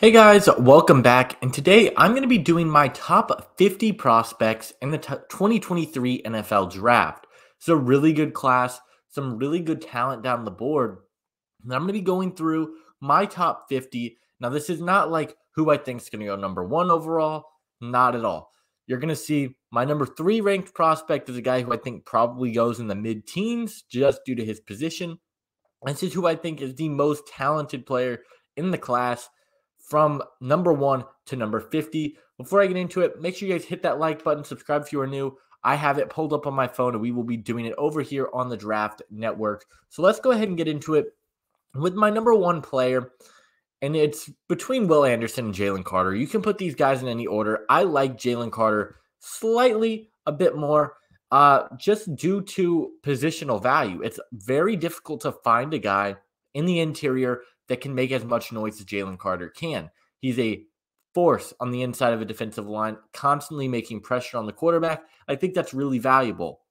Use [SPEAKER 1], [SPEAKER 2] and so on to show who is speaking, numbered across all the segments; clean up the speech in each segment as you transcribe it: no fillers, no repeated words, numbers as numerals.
[SPEAKER 1] Hey guys, welcome back. And today I'm going to be doing my top 50 prospects in the 2023 NFL draft. It's a really good class, some really good talent down the board. And I'm going to be going through my top 50. Now, this is not like who I think is going to go number one overall, not at all. You're going to see my number three ranked prospect is a guy who I think probably goes in the mid teens just due to his position. This is who I think is the most talented player in the class from number one to number 50. Before I get into it, make sure you guys hit that like button, subscribe if you are new. I have it pulled up on my phone, and we will be doing it over here on the Draft Network. So let's go ahead and get into it with my number one player, and it's between Will Anderson and Jalen Carter. You can put these guys in any order. I like Jalen Carter slightly a bit more just due to positional value. It's very difficult to find a guy in the interior that can make as much noise as Jalen Carter can. He's a force on the inside of a defensive line, constantly making pressure on the quarterback. I think that's really valuable.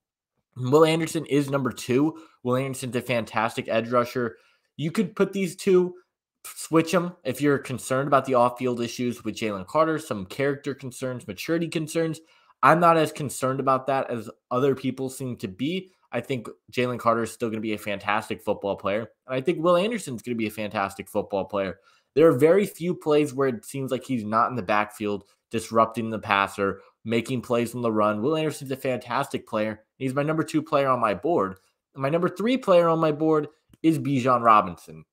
[SPEAKER 1] Will Anderson is number two. Will Anderson's a fantastic edge rusher. You could put these two, switch them if you're concerned about the off-field issues with Jalen Carter, some character concerns, maturity concerns. I'm not as concerned about that as other people seem to be. I think Jalen Carter is still going to be a fantastic football player. And I think Will Anderson's going to be a fantastic football player. There are very few plays where it seems like he's not in the backfield, disrupting the passer, making plays on the run. Will Anderson's a fantastic player. He's my number two player on my board. And my number three player on my board is Bijan Robinson.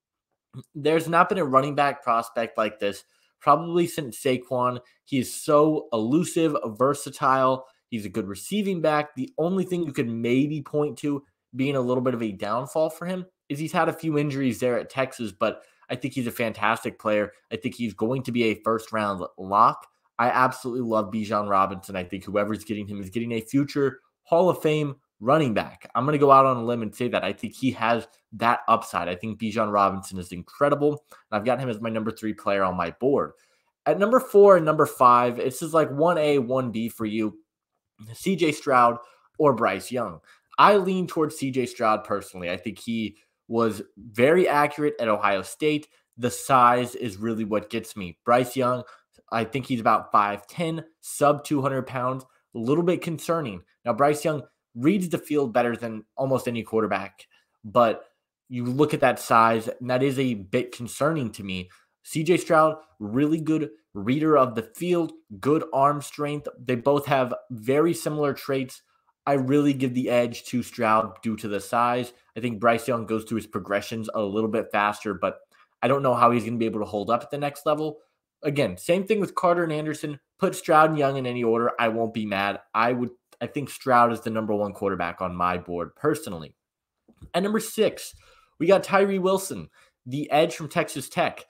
[SPEAKER 1] There's not been a running back prospect like this probably since Saquon. He is so elusive, versatile. He's a good receiving back. The only thing you could maybe point to being a little bit of a downfall for him is he's had a few injuries there at Texas, but I think he's a fantastic player. I think he's going to be a first-round lock. I absolutely love Bijan Robinson. I think whoever's getting him is getting a future Hall of Fame running back. I'm going to go out on a limb and say that I think he has that upside. I think Bijan Robinson is incredible, and I've got him as my number three player on my board. At number four and number five, it's just like 1A, 1B for you, CJ Stroud or Bryce Young. I lean towards CJ Stroud personally. I think he was very accurate at Ohio State. The size is really what gets me. Bryce Young, I think he's about 5'10", sub 200 pounds, a little bit concerning. Now, Bryce Young reads the field better than almost any quarterback, but you look at that size, and that is a bit concerning to me. CJ Stroud, really good reader of the field, good arm strength. They both have very similar traits. I really give the edge to Stroud due to the size. I think Bryce Young goes through his progressions a little bit faster, but I don't know how he's going to be able to hold up at the next level. Again, same thing with Carter and Anderson. Put Stroud and Young in any order. I won't be mad. I think Stroud is the number one quarterback on my board personally. At number six, we got Tyree Wilson, the edge from Texas Tech.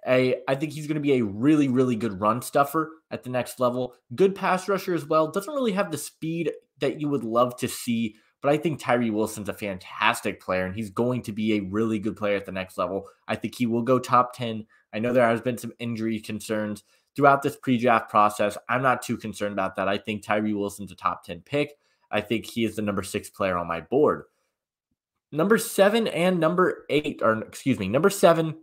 [SPEAKER 1] I think he's going to be a really, really good run stuffer at the next level. Good pass rusher as well. Doesn't really have the speed that you would love to see, but I think Tyree Wilson's a fantastic player, and he's going to be a really good player at the next level. I think he will go top 10. I know there has been some injury concerns throughout this pre-draft process. I'm not too concerned about that. I think Tyree Wilson's a top 10 pick. I think he is the number six player on my board. Number seven and number eight, or excuse me, number seven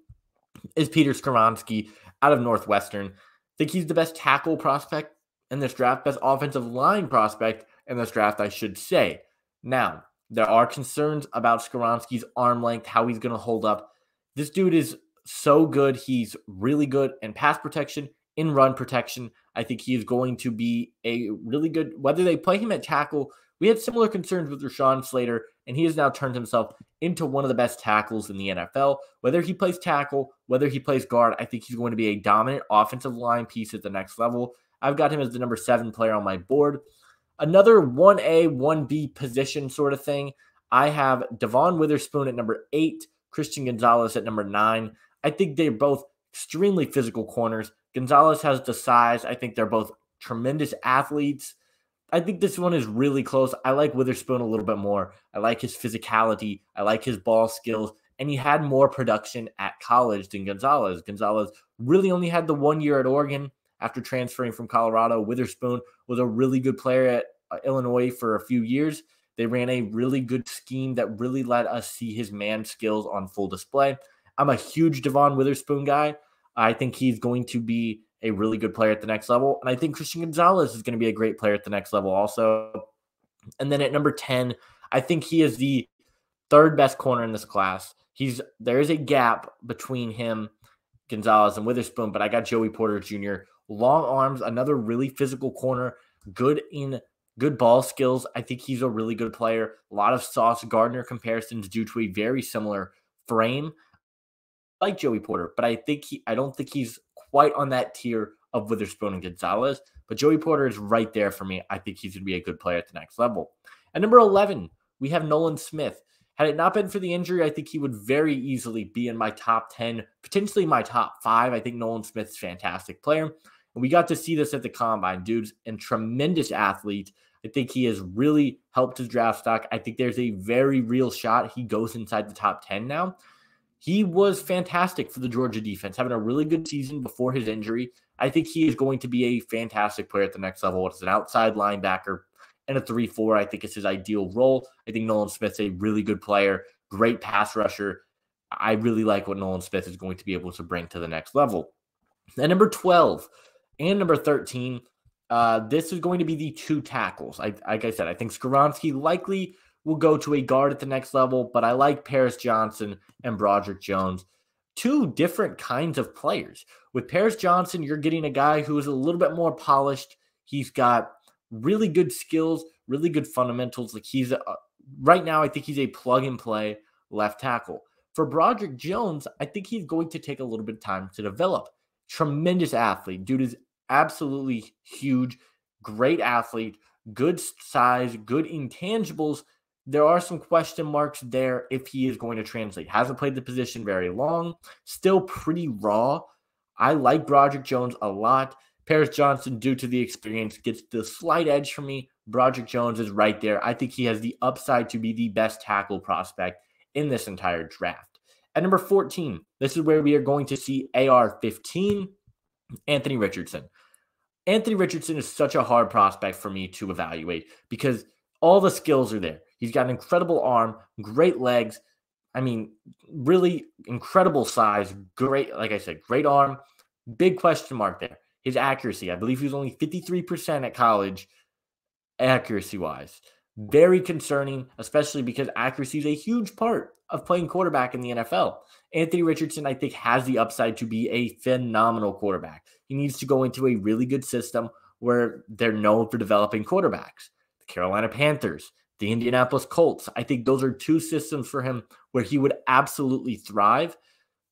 [SPEAKER 1] is Peter Skoronski out of Northwestern. I think he's the best tackle prospect in this draft, best offensive line prospect in this draft, I should say. Now, there are concerns about Skoronski's arm length, how he's going to hold up. This dude is so good. He's really good in pass protection, in run protection. I think he is going to be a really good, whether they play him at tackle. We had similar concerns with Rashawn Slater, and he has now turned himself into one of the best tackles in the NFL. Whether he plays tackle, whether he plays guard, I think he's going to be a dominant offensive line piece at the next level. I've got him as the number seven player on my board. Another 1A, 1B position sort of thing. I have Devon Witherspoon at number 8, Christian Gonzalez at number 9. I think they're both extremely physical corners. Gonzalez has the size. I think they're both tremendous athletes. I think this one is really close. I like Witherspoon a little bit more. I like his physicality. I like his ball skills. And he had more production at college than Gonzalez. Gonzalez really only had the 1 year at Oregon after transferring from Colorado. Witherspoon was a really good player at Illinois for a few years. They ran a really good scheme that really let us see his man skills on full display. I'm a huge Devon Witherspoon guy. I think he's going to be a really good player at the next level. And I think Christian Gonzalez is going to be a great player at the next level also. And then at number 10, I think he is the third best corner in this class. There is a gap between him, Gonzalez, and Witherspoon, but I got Joey Porter Jr. Long arms, another really physical corner, good ball skills. I think he's a really good player. A lot of Sauce Gardner comparisons due to a very similar frame, like Joey Porter, but I don't think he's quite on that tier of Witherspoon and Gonzalez. But Joey Porter is right there for me. I think he's going to be a good player at the next level. At number 11, we have Nolan Smith. Had it not been for the injury, I think he would very easily be in my top 10, potentially my top 5. I think Nolan Smith's a fantastic player. And we got to see this at the Combine. Dude's a tremendous athlete. I think he has really helped his draft stock. I think there's a very real shot he goes inside the top 10 now. He was fantastic for the Georgia defense, having a really good season before his injury. I think he is going to be a fantastic player at the next level. It's an outside linebacker and a 3-4. I think it's his ideal role. I think Nolan Smith's a really good player, great pass rusher. I really like what Nolan Smith is going to be able to bring to the next level. At number 12 and number 13, this is going to be the two tackles. Like I said, I think Skoronski likely will go to a guard at the next level, but I like Paris Johnson and Broderick Jones. Two different kinds of players. With Paris Johnson, you're getting a guy who is a little bit more polished. He's got really good skills, really good fundamentals. Like right now, I think he's a plug-and-play left tackle. For Broderick Jones, I think he's going to take a little bit of time to develop. Tremendous athlete. Dude is absolutely huge, great athlete, good size, good intangibles. There are some question marks there if he is going to translate. Hasn't played the position very long. Still pretty raw. I like Broderick Jones a lot. Paris Johnson, due to the experience, gets the slight edge for me. Broderick Jones is right there. I think he has the upside to be the best tackle prospect in this entire draft. At number 14, this is where we are going to see AR-15, Anthony Richardson. Anthony Richardson is such a hard prospect for me to evaluate because all the skills are there. He's got an incredible arm, great legs. I mean, really incredible size. Great, like I said, great arm. Big question mark there. His accuracy. I believe he was only 53% at college, accuracy-wise. Very concerning, especially because accuracy is a huge part of playing quarterback in the NFL. Anthony Richardson, I think, has the upside to be a phenomenal quarterback. He needs to go into a really good system where they're known for developing quarterbacks. The Carolina Panthers, the Indianapolis Colts. I think those are two systems for him where he would absolutely thrive.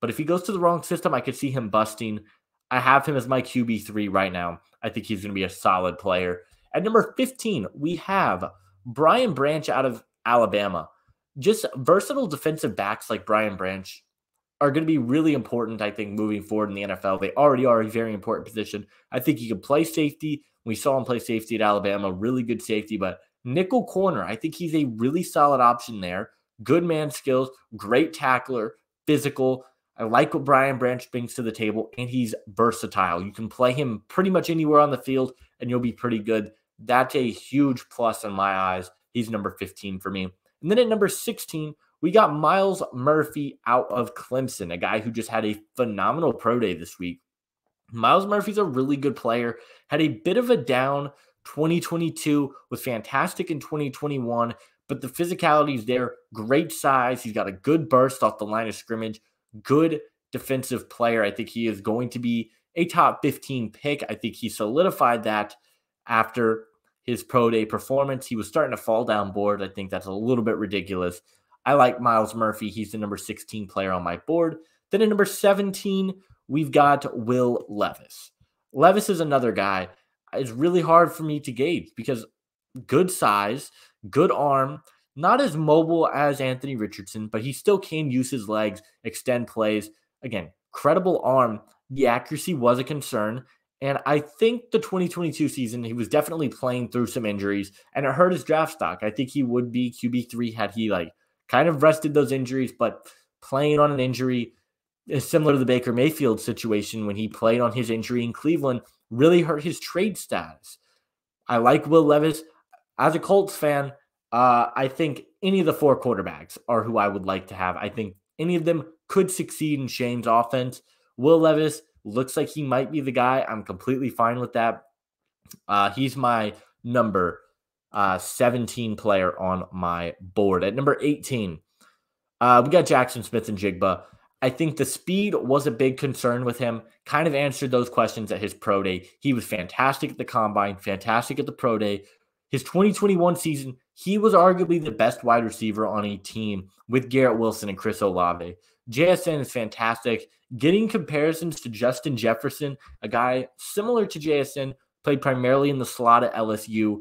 [SPEAKER 1] But if he goes to the wrong system, I could see him busting. I have him as my QB3 right now. I think he's going to be a solid player. At number 15, we have Brian Branch out of Alabama. Just versatile defensive backs like Brian Branch are going to be really important, I think, moving forward in the NFL. They already are a very important position. I think he can play safety. We saw him play safety at Alabama, really good safety, but nickel corner, I think he's a really solid option there. Good man skills, great tackler, physical. I like what Brian Branch brings to the table, and he's versatile. You can play him pretty much anywhere on the field, and you'll be pretty good. That's a huge plus in my eyes. He's number 15 for me. And then at number 16, we got Myles Murphy out of Clemson, a guy who just had a phenomenal pro day this week. Myles Murphy's a really good player, had a bit of a down 2022, was fantastic in 2021, but the physicality is there, great size. He's got a good burst off the line of scrimmage, good defensive player. I think he is going to be a top 15 pick. I think he solidified that after his pro day performance. He was starting to fall down board. I think that's a little bit ridiculous. I like Myles Murphy. He's the number 16 player on my board. Then at number 17, we've got Will Levis. Levis is another guy. It's really hard for me to gauge because good size, good arm, not as mobile as Anthony Richardson, but he still can use his legs, extend plays. Again, credible arm. The accuracy was a concern. And I think the 2022 season, he was definitely playing through some injuries, and it hurt his draft stock. I think he would be QB3 had he kind of rested those injuries, but playing on an injury is similar to the Baker Mayfield situation when he played on his injury in Cleveland, really hurt his trade status. I like Will Levis. As a Colts fan, I think any of the four quarterbacks are who I would like to have. I think any of them could succeed in Shane's offense. Will Levis, looks like he might be the guy. I'm completely fine with that. He's my number 17 player on my board. At number 18, we got Jackson Smith-Njigba. I think the speed was a big concern with him. Kind of answered those questions at his pro day. He was fantastic at the combine, fantastic at the pro day. His 2021 season, he was arguably the best wide receiver on a team with Garrett Wilson and Chris Olave. JSN is fantastic. Getting comparisons to Justin Jefferson, a guy similar to JSN, played primarily in the slot at LSU.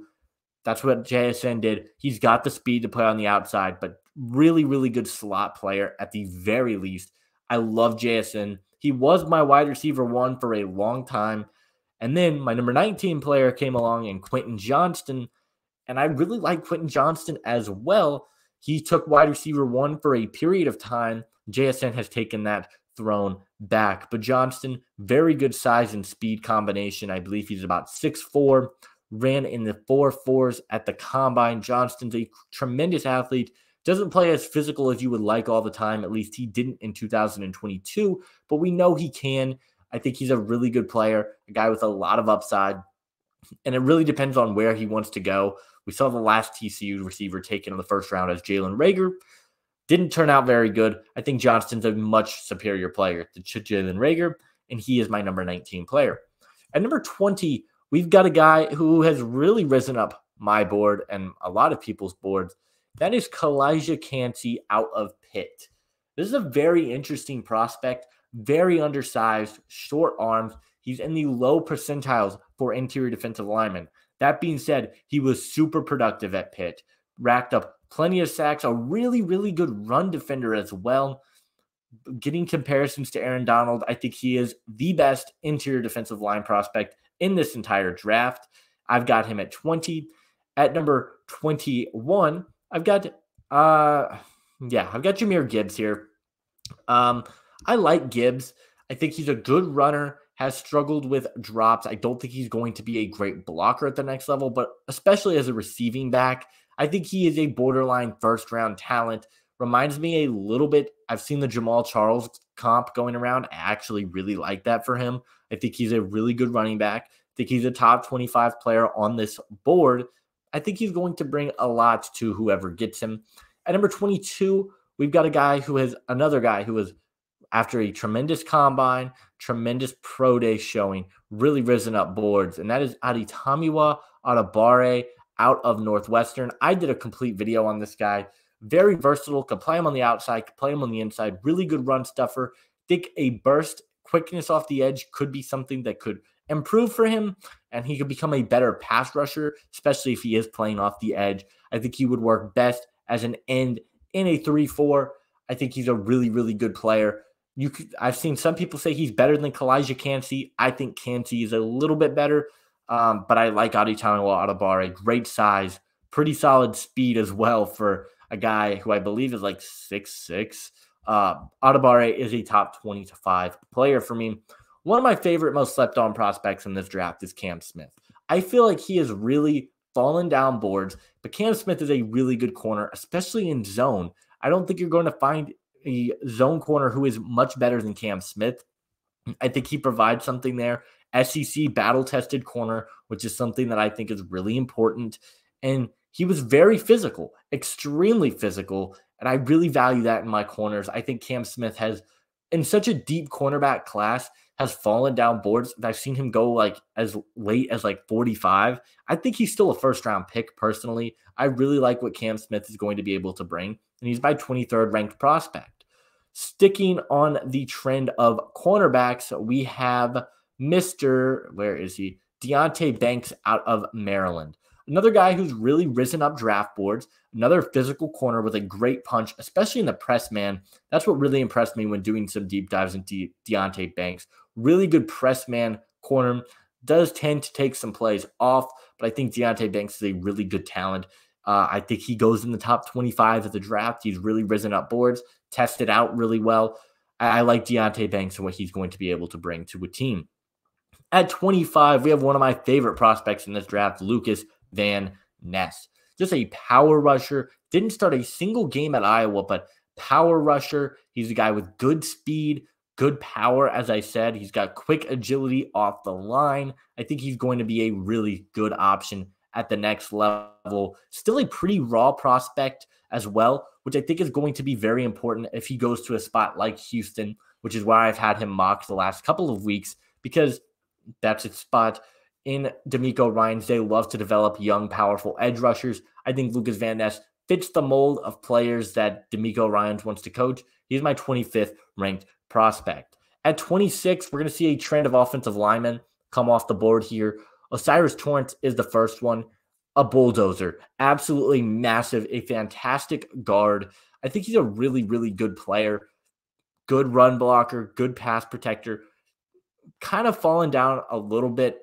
[SPEAKER 1] That's what JSN did. He's got the speed to play on the outside, but really, really good slot player at the very least. I love JSN. He was my wide receiver 1 for a long time. And then my number 19 player came along in Quentin Johnston. And I really like Quentin Johnston as well. He took wide receiver 1 for a period of time. JSN has taken that throne back. But Johnston, very good size and speed combination. I believe he's about 6'4", ran in the 4.4s at the combine. Johnston's a tremendous athlete. Doesn't play as physical as you would like all the time. At least he didn't in 2022, but we know he can. I think he's a really good player, a guy with a lot of upside, and it really depends on where he wants to go. We saw the last TCU receiver taken in the first round as Jalen Reagor. Didn't turn out very good. I think Johnston's a much superior player to Jalen Reagor, and he is my number 19 player. At number 20, we've got a guy who has really risen up my board and a lot of people's boards. That is Calijah Kancey out of Pitt. This is a very interesting prospect, very undersized, short arms. He's in the low percentiles for interior defensive linemen. That being said, he was super productive at Pitt, racked up plenty of sacks, a really, really good run defender as well. Getting comparisons to Aaron Donald, I think he is the best interior defensive line prospect in this entire draft. I've got him at 20. At number 21, I've got Jahmyr Gibbs here. I like Gibbs. I think he's a good runner, has struggled with drops. I don't think he's going to be a great blocker at the next level, but especially as a receiving back, I think he is a borderline first-round talent. Reminds me a little bit, I've seen the Jamal Charles comp going around. I actually really like that for him. I think he's a really good running back. I think he's a top 25 player on this board. I think he's going to bring a lot to whoever gets him. At number 22, we've got another guy who was, after a tremendous combine, tremendous pro day showing, really risen up boards, and that is Adetomiwa Adebawore out of Northwestern. I did a complete video on this guy. Very versatile, could play him on the outside, could play him on the inside, really good run stuffer. Think a burst, quickness off the edge could be something that could improve for him, and he could become a better pass rusher, especially if he is playing off the edge. I think he would work best as an end in a 3-4. I think he's a really, really good player. I've seen some people say he's better than Calijah Kancey. I think Kancey is a little bit better, but I like Adetomiwa Adebawore. Great size, pretty solid speed as well for a guy who I believe is like 6'6". Adebawore is a top 25 player for me. One of my favorite, most slept on prospects in this draft is Cam Smith. I feel like he has really fallen down boards, but Cam Smith is a really good corner, especially in zone. I don't think you're going to find a zone corner who is much better than Cam Smith. I think he provides something there. SEC battle-tested corner, which is something that I think is really important. And he was very physical, extremely physical, and I really value that in my corners. I think Cam Smith has, in such a deep cornerback class, has fallen down boards. I've seen him go like as late as like 45. I think he's still a first-round pick personally. I really like what Cam Smith is going to be able to bring, and he's my 23rd ranked prospect. Sticking on the trend of cornerbacks, we have where is he? Deonte Banks out of Maryland. Another guy who's really risen up draft boards, another physical corner with a great punch, especially in the press man. That's what really impressed me when doing some deep dives into Deonte Banks. Really good press man corner. Does tend to take some plays off, but I think Deonte Banks is a really good talent. I think he goes in the top 25 of the draft. He's really risen up boards, tested out really well. I like Deonte Banks and what he's going to be able to bring to a team. At 25, we have one of my favorite prospects in this draft, Lucas Van Ness. Just a power rusher. Didn't start a single game at Iowa, but power rusher. He's a guy with good speed, good power, as I said. He's got quick agility off the line. I think he's going to be a really good option at the next level. Still a pretty raw prospect as well, which I think is going to be very important if he goes to a spot like Houston, which is why I've had him mocked the last couple of weeks, because that's its spot. In DeMeco Ryans, they love to develop young, powerful edge rushers. I think Lucas Van Ness fits the mold of players that DeMeco Ryans wants to coach. He's my 25th ranked prospect. At 26, we're going to see a trend of offensive linemen come off the board here. O'Cyrus Torrence is the first one, a bulldozer, absolutely massive, a fantastic guard. I think he's a really, really good player, good run blocker, good pass protector. Kind of fallen down a little bit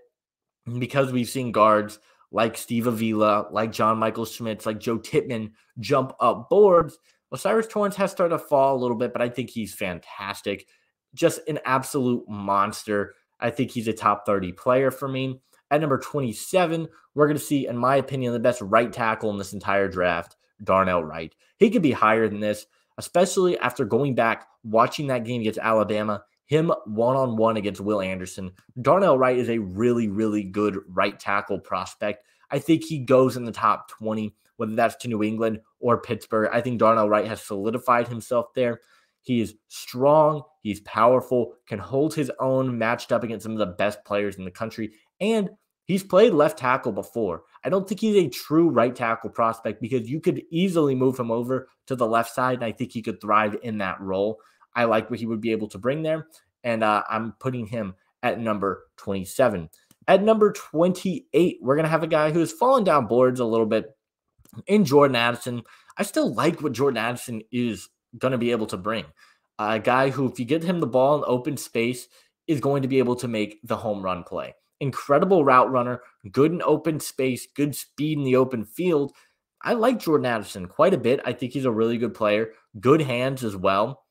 [SPEAKER 1] because we've seen guards like Steve Avila, like John Michael Schmitz, like Joe Tippmann jump up boards. O'Cyrus Torrence has started to fall a little bit, but I think he's fantastic. Just an absolute monster. I think he's a top 30 player for me. At number 27, we're going to see, in my opinion, the best right tackle in this entire draft, Darnell Wright. He could be higher than this, especially after going back, watching that game against Alabama, him one-on-one against Will Anderson. Darnell Wright is a really, really good right tackle prospect. I think he goes in the top 20, whether that's to New England or Pittsburgh. I think Darnell Wright has solidified himself there. He is strong, he's powerful, can hold his own matched up against some of the best players in the country, and he's played left tackle before. I don't think he's a true right tackle prospect because you could easily move him over to the left side, and I think he could thrive in that role. I like what he would be able to bring there, and I'm putting him at number 27. At number 28, we're going to have a guy who has fallen down boards a little bit in Jordan Addison. I still like what Jordan Addison is going to be able to bring. A guy who, if you get him the ball in open space, is going to be able to make the home run play. Incredible route runner, good in open space, good speed in the open field. I like Jordan Addison quite a bit. I think he's a really good player, good hands as well.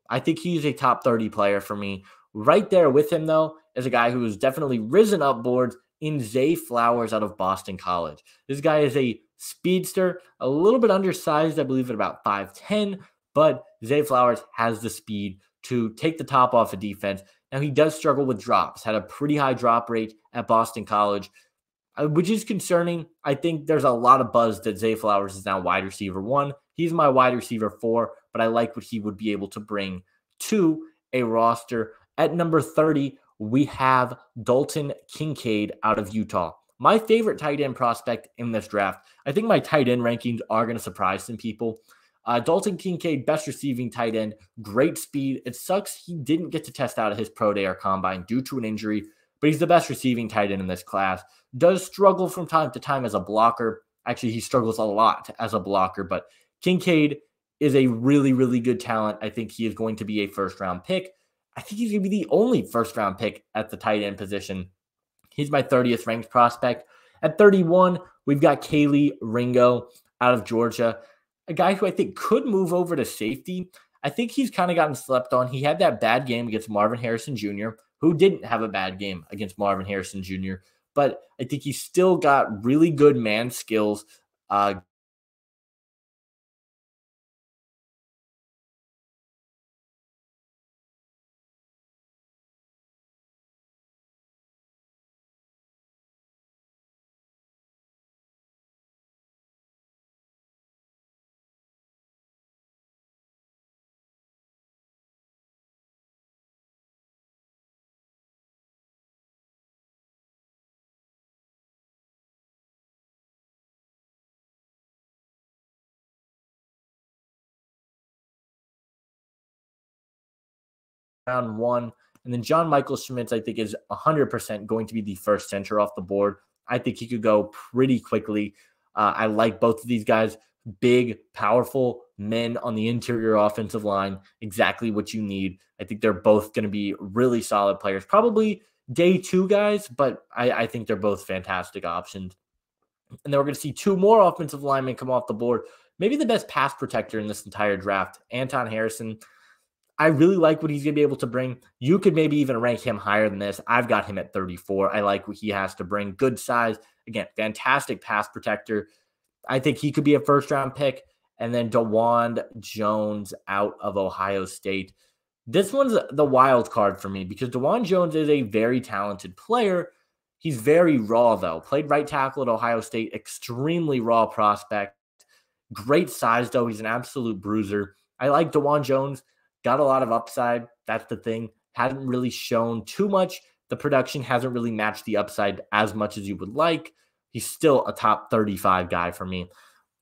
[SPEAKER 1] I think he's a top 30 player for me. Right there with him, though, is a guy who has definitely risen up boards in Zay Flowers out of Boston College. This guy is a speedster, a little bit undersized, I believe, at about 5'10", but Zay Flowers has the speed to take the top off a defense. Now, he does struggle with drops, had a pretty high drop rate at Boston College, which is concerning. I think there's a lot of buzz that Zay Flowers is now wide receiver 1. He's my wide receiver 4, but I like what he would be able to bring to a roster. At number 30, we have Dalton Kincaid out of Utah. My favorite tight end prospect in this draft. I think my tight end rankings are going to surprise some people. Dalton Kincaid, best receiving tight end, great speed. It sucks he didn't get to test out of his pro day or combine due to an injury, but he's the best receiving tight end in this class. Does struggle from time to time as a blocker. Actually, he struggles a lot as a blocker, but Kincaid is a really, really good talent. I think he is going to be a first-round pick. I think he's going to be the only first-round pick at the tight end position. He's my 30th ranked prospect. At 31, we've got Kelee Ringo out of Georgia, a guy who I think could move over to safety. I think he's kind of gotten slept on. He had that bad game against Marvin Harrison Jr., who didn't have a bad game against Marvin Harrison Jr., but I think he's still got really good man skills. Round 1. And then John Michael Schmitz, I think, is 100% going to be the first center off the board. I think he could go pretty quickly. I like both of these guys. Big, powerful men on the interior offensive line. Exactly what you need. I think they're both going to be really solid players. Probably day 2 guys, but I think they're both fantastic options. And then we're going to see 2 more offensive linemen come off the board. Maybe the best pass protector in this entire draft, Anton Harrison. I really like what he's going to be able to bring. You could maybe even rank him higher than this. I've got him at 34. I like what he has to bring. Good size. Again, fantastic pass protector. I think he could be a first-round pick. And then DeWand Jones out of Ohio State. This one's the wild card for me because DeJuan Jones is a very talented player. He's very raw, though. Played right tackle at Ohio State, extremely raw prospect. Great size, though. He's an absolute bruiser. I like DeJuan Jones. Got a lot of upside. That's the thing. Hasn't really shown too much. The production hasn't really matched the upside as much as you would like. He's still a top 35 guy for me.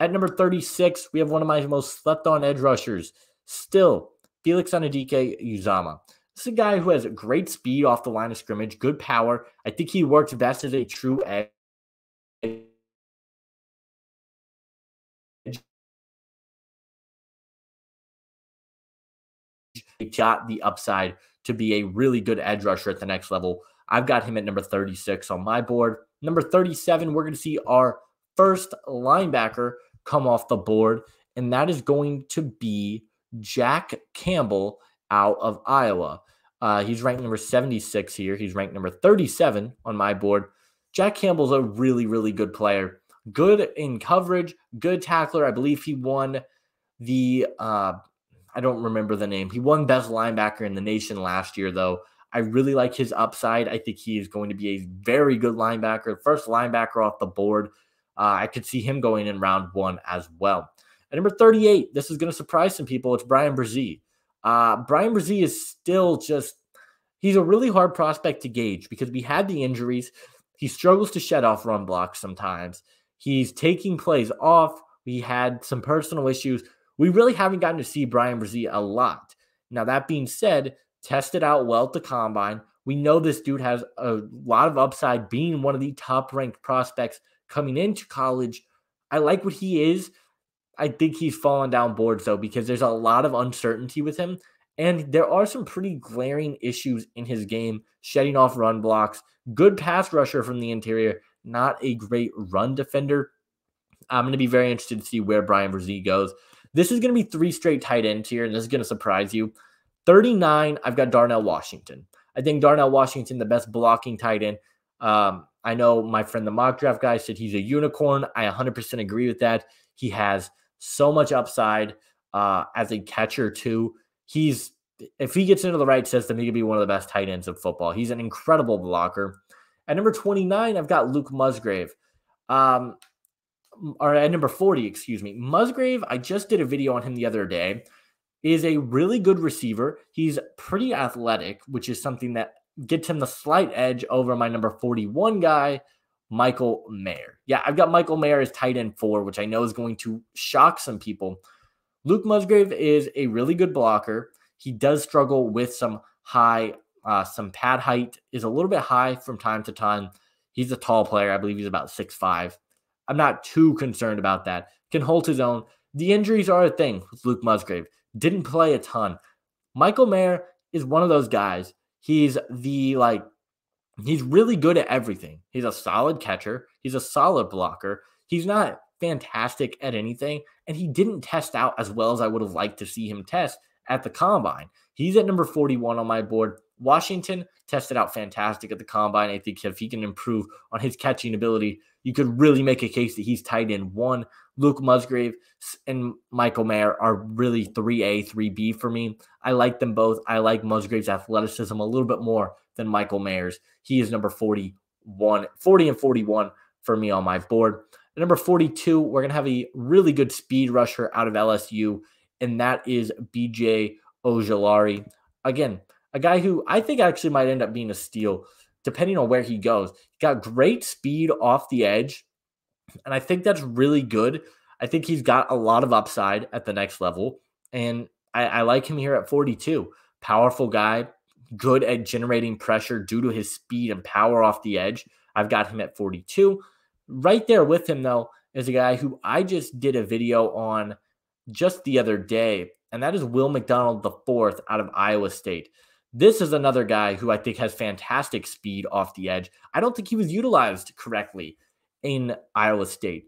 [SPEAKER 1] At number 36, we have one of my most slept on edge rushers. Still, Felix Anudike-Uzomah. This is a guy who has great speed off the line of scrimmage, good power. I think he works best as a true edge. He got the upside to be a really good edge rusher at the next level. I've got him at number 36 on my board. Number 37, we're going to see our first linebacker come off the board, and that is going to be Jack Campbell out of Iowa. He's ranked number 76 here. He's ranked number 37 on my board. Jack Campbell's a really, really good player. Good in coverage, good tackler. I believe he won the I don't remember the name. He won best linebacker in the nation last year, though. I really like his upside. I think he is going to be a very good linebacker. First linebacker off the board. I could see him going in round 1 as well. At number 38, this is going to surprise some people. It's Bryan Bresee. Bryan Bresee is still he's a really hard prospect to gauge because we had the injuries. He struggles to shed off run blocks sometimes. He's taking plays off. We had some personal issues. We really haven't gotten to see Bryan Bresee a lot. Now, that being said, tested out well at the combine. We know this dude has a lot of upside being one of the top-ranked prospects coming into college. I like what he is. I think he's fallen down boards, though, because there's a lot of uncertainty with him. And there are some pretty glaring issues in his game, shedding off run blocks, good pass rusher from the interior, not a great run defender. I'm going to be very interested to see where Bryan Bresee goes. This is going to be 3 straight tight ends here, and this is going to surprise you. 39, I've got Darnell Washington. I think Darnell Washington, the best blocking tight end. I know my friend, the mock draft guy, said he's a unicorn. I 100% agree with that. He has so much upside as a catcher, too. If he gets into the right system, he could be one of the best tight ends of football. He's an incredible blocker. At number 29, I've got Luke Musgrave. Or at number 40, excuse me. Musgrave, I just did a video on him the other day, is a really good receiver. He's pretty athletic, which is something that gets him the slight edge over my number 41 guy, Michael Mayer. Yeah, I've got Michael Mayer as tight end 4, which I know is going to shock some people. Luke Musgrave is a really good blocker. He does struggle with some pad height, is a little bit high from time to time. He's a tall player. I believe he's about 6'5". I'm not too concerned about that. Can hold his own. The injuries are a thing with Luke Musgrave. Didn't play a ton. Michael Mayer is one of those guys. He's really good at everything. He's a solid catcher. He's a solid blocker. He's not fantastic at anything, and he didn't test out as well as I would have liked to see him test at the combine. He's at number 41 on my board. Washington tested out fantastic at the combine. I think if he can improve on his catching ability, you could really make a case that he's tight end 1. Luke Musgrave and Michael Mayer are really 3A, 3B for me. I like them both. I like Musgrave's athleticism a little bit more than Michael Mayer's. He is number 40 and 41 for me on my board. At number 42, we're going to have a really good speed rusher out of LSU, and that is BJ Ojulari. Again, a guy who I think actually might end up being a steal, depending on where he goes. He got great speed off the edge, and I think that's really good. I think he's got a lot of upside at the next level, and I like him here at 42. Powerful guy, good at generating pressure due to his speed and power off the edge. I've got him at 42. Right there with him, though, is a guy who I just did a video on just the other day, and that is Will McDonald IV out of Iowa State. This is another guy who I think has fantastic speed off the edge. I don't think he was utilized correctly in Iowa State.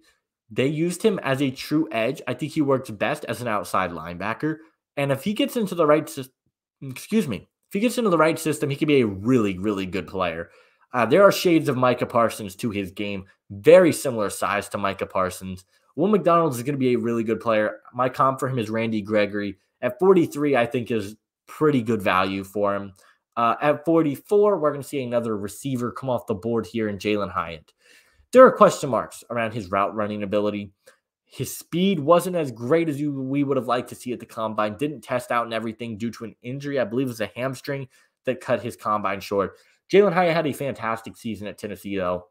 [SPEAKER 1] They used him as a true edge. I think he works best as an outside linebacker. And if he gets into the right system, he could be a really, really good player. There are shades of Micah Parsons to his game. Very similar size to Micah Parsons. Will McDonald is going to be a really good player. My comp for him is Randy Gregory. At 43, I think is pretty good value for him. At 44, we're going to see another receiver come off the board here in Jalin Hyatt. There are question marks around his route running ability. His speed wasn't as great as we would have liked to see at the combine. Didn't test out and everything due to an injury. I believe it was a hamstring that cut his combine short. Jalin Hyatt had a fantastic season at Tennessee, though.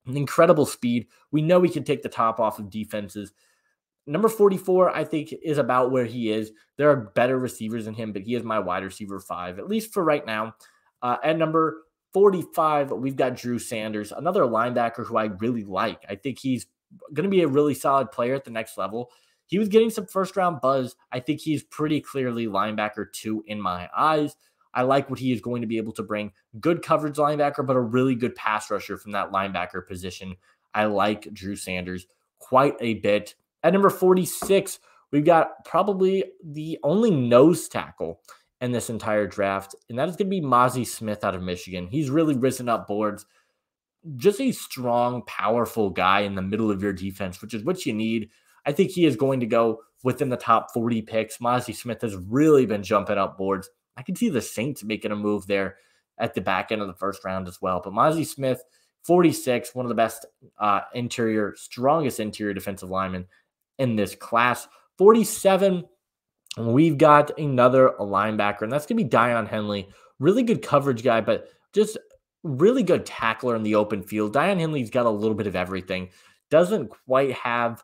[SPEAKER 1] An incredible speed. We know he can take the top off of defenses. Number 44, I think, is about where he is. There are better receivers than him, but he is my wide receiver 5, at least for right now. At number 45, we've got Drew Sanders, another linebacker who I really like. I think he's going to be a really solid player at the next level. He was getting some first-round buzz. I think he's pretty clearly linebacker 2 in my eyes. I like what he is going to be able to bring. Good coverage linebacker, but a really good pass rusher from that linebacker position. I like Drew Sanders quite a bit. At number 46, we've got probably the only nose tackle in this entire draft, and that is going to be Mazi Smith out of Michigan. He's really risen up boards. Just a strong, powerful guy in the middle of your defense, which is what you need. I think he is going to go within the top 40 picks. Mazi Smith has really been jumping up boards. I can see the Saints making a move there at the back end of the first round as well. But Mazi Smith, 46, one of the best strongest interior defensive linemen in this class. 47, we've got another linebacker, and that's going to be Daiyan Henley. Really good coverage guy, but just really good tackler in the open field. Daiyan Henley's got a little bit of everything. Doesn't quite have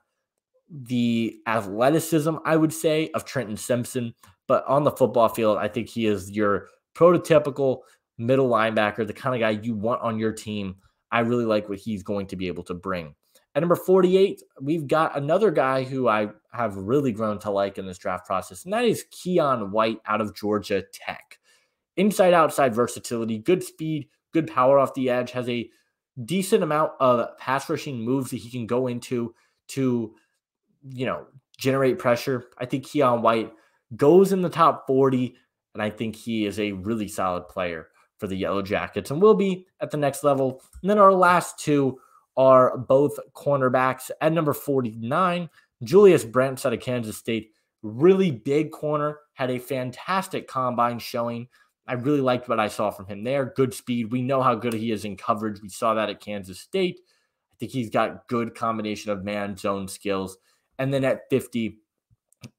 [SPEAKER 1] the athleticism, I would say, of Trenton Simpson, but on the football field, I think he is your prototypical middle linebacker, the kind of guy you want on your team. I really like what he's going to be able to bring. At number 48, we've got another guy who I have really grown to like in this draft process, and that is Keion White out of Georgia Tech. Inside-outside versatility, good speed, good power off the edge, has a decent amount of pass rushing moves that he can go into to, generate pressure. I think Keion White goes in the top 40, and I think he is a really solid player for the Yellow Jackets and will be at the next level. And then our last two are both cornerbacks. At number 49, Julius Brents out of Kansas State, really big corner, had a fantastic combine showing. I really liked what I saw from him there. Good speed. We know how good he is in coverage. We saw that at Kansas State. I think he's got good combination of man-zone skills. And then at 50,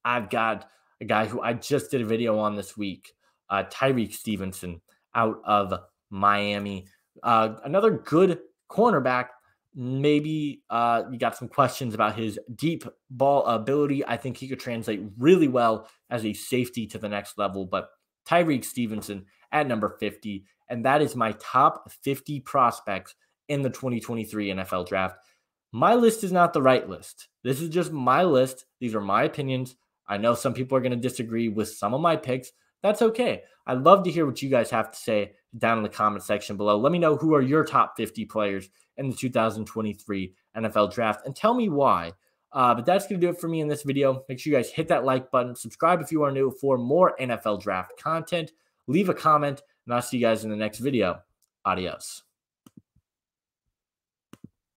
[SPEAKER 1] I've got a guy who I just did a video on this week, Tyrique Stevenson out of Miami. Another good cornerback. Maybe you got some questions about his deep ball ability. I think he could translate really well as a safety to the next level, but Tyrique Stevenson at number 50, and that is my top 50 prospects in the 2023 NFL Draft. My list is not the right list. This is just my list. These are my opinions. I know some people are going to disagree with some of my picks. That's okay. I'd love to hear what you guys have to say down in the comment section below. Let me know who are your top 50 players in the 2023 NFL Draft and tell me why. But that's going to do it for me in this video. Make sure you guys hit that like button. Subscribe if you are new for more NFL Draft content. Leave a comment, and I'll see you guys in the next video. Adios.